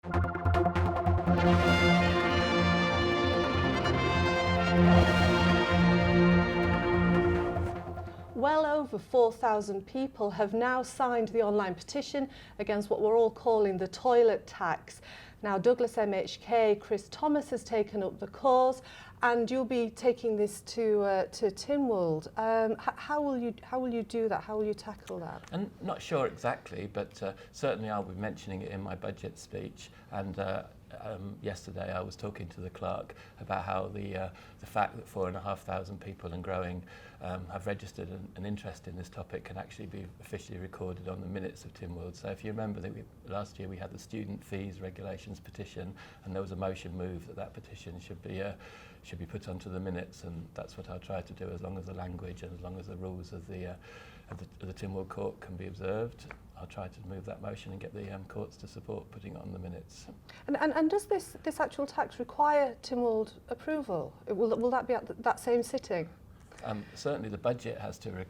Well over 4,000 people have now signed the online petition against what we're all calling the toilet tax. Now, Douglas MHK Chris Thomas has taken up the cause, and you'll be taking this to Tynwald. How will you do that? How will you tackle that? I'm not sure exactly, but certainly I'll be mentioning it in my budget speech. And yesterday I was talking to the clerk about how the fact that 4,500 people and growing have registered an interest in this topic can actually be officially recorded on the minutes of Tynwald. So if you remember that last year we had the student fees regulations petition, and there was a motion moved that that petition should be put onto the minutes, and that's what I'll try to do, as long as the language and as long as the rules of the Tynwald court can be observed. I'll try to move that motion and get the courts to support putting it on the minutes. And does this actual tax require Tynwald approval? Will that be at that same sitting? Certainly the budget has to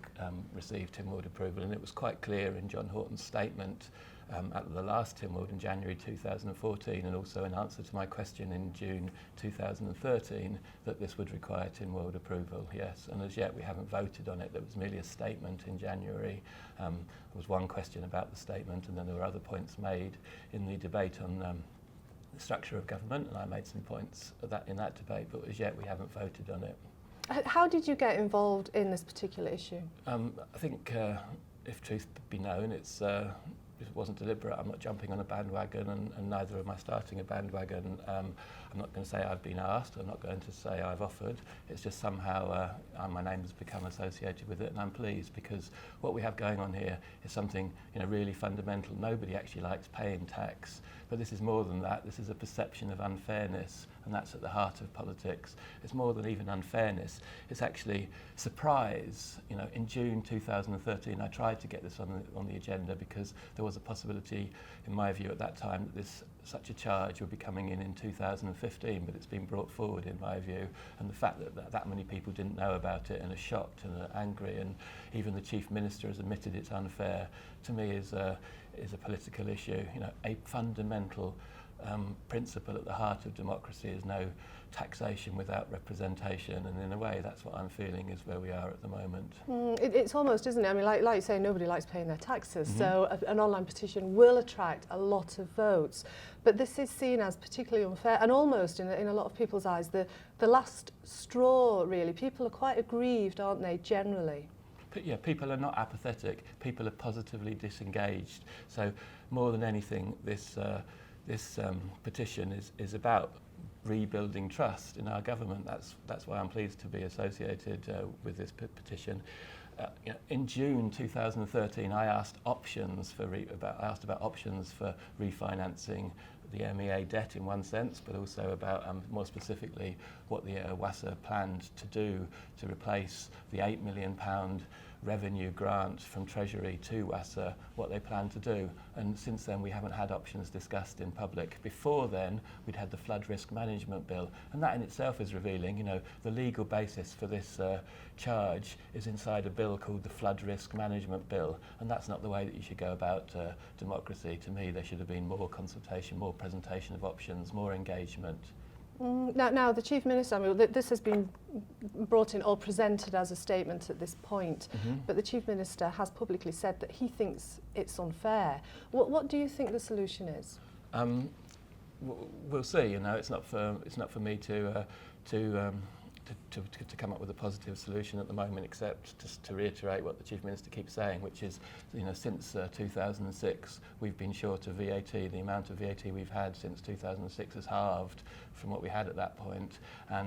receive Tynwald approval, and it was quite clear in John Horton's statement at the last Tynwald in January 2014, and also in answer to my question in June 2013, that this would require Tynwald approval, yes. And as yet we haven't voted on it. There was merely a statement in January. There was one question about the statement, and then there were other points made in the debate on the structure of government, and I made some points in that debate, but as yet we haven't voted on it. How did you get involved in this particular issue? I think, if truth be known, it wasn't deliberate. I'm not jumping on a bandwagon, and neither am I starting a bandwagon. I'm not going to say I've been asked. I'm not going to say I've offered. It's just somehow my name has become associated with it, and I'm pleased, because what we have going on here is something really fundamental. Nobody actually likes paying tax, but this is more than that. This is a perception of unfairness, and that's at the heart of politics. It's more than even unfairness. It's actually surprise. In June 2013, I tried to get this on the agenda because there was a possibility, in my view at that time, that such a charge would be coming in 2015, but it's been brought forward in my view, and the fact that many people didn't know about it and are shocked and are angry, and even the Chief Minister has admitted it's unfair, to me is a political issue. A fundamental principle at the heart of democracy is no taxation without representation, and in a way that's what I'm feeling is where we are at the moment. It's almost, isn't it? I mean, like you say, nobody likes paying their taxes, so an online petition will attract a lot of votes, but this is seen as particularly unfair, and almost in a lot of people's eyes the last straw, really. People are quite aggrieved, aren't they, generally? Yeah, people are not apathetic, people are positively disengaged. So more than anything, this petition is about rebuilding trust in our government. That's why I'm pleased to be associated with this petition. In June 2013, I asked about options for refinancing the MEA debt in one sense, but also about more specifically what the WASA planned to do to replace the £8 million revenue grant from Treasury to WASA, what they plan to do. And since then we haven't had options discussed in public. Before then we'd had the Flood Risk Management Bill, and that in itself is revealing, the legal basis for this charge is inside a bill called the Flood Risk Management Bill, and that's not the way that you should go about democracy. To me there should have been more consultation, more presentation of options, more engagement. Now, the Chief Minister, I mean, this has been brought in or presented as a statement at this point, but the Chief Minister has publicly said that he thinks it's unfair. What do you think the solution is? We'll see. It's not for me to come up with a positive solution at the moment, except just to reiterate what the Chief Minister keeps saying, which is, since 2006 we've been short of VAT. The amount of VAT we've had since 2006 has halved from what we had at that point, and